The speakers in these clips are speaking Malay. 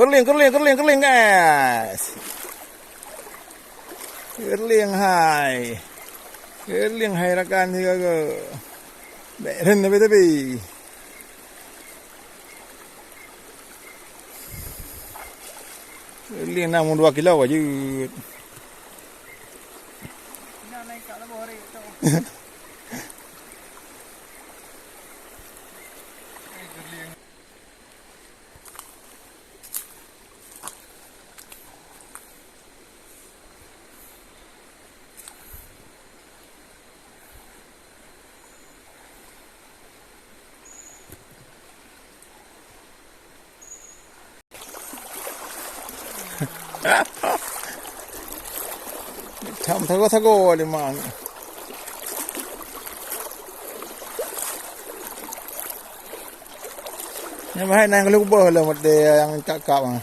Kerling guys. Kerling hai rakan ni ke. Beren tapi. Kerling namun 2 kilo aja. Naik kat lebih hari tu. Tham thago đi mà. Nhưng mà hai nàng lúc bơ là một đề yang cakap ah.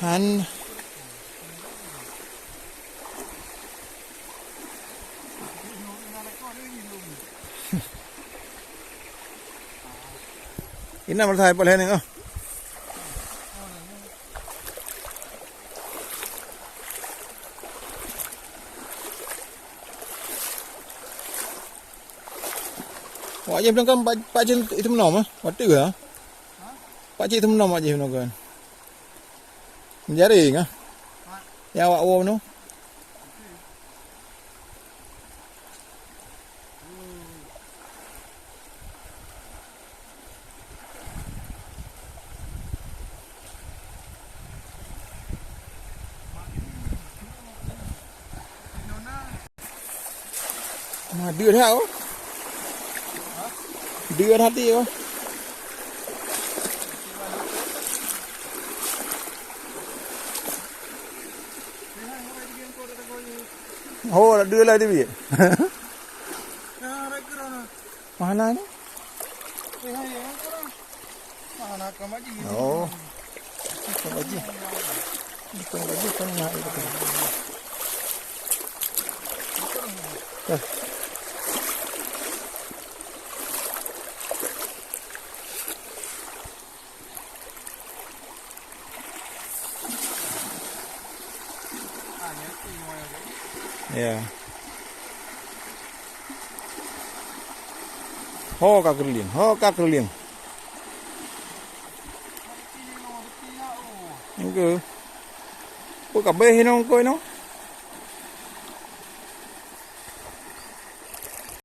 Han ini nama saya boleh ni ah. Wah, jam kan pak cik itu menom ah. Waktu ke? Pak cik itu menom aja menom kan. Jaring ah. Ya awak wo no. Mà đưa theo đưa thật đi không? Hồ là đưa lại đi biển. Mana ni? Oh, bukan lagi kan nak itu. Ya. Ho ka kerling. Ini ke? Kau kabeh ni kau no?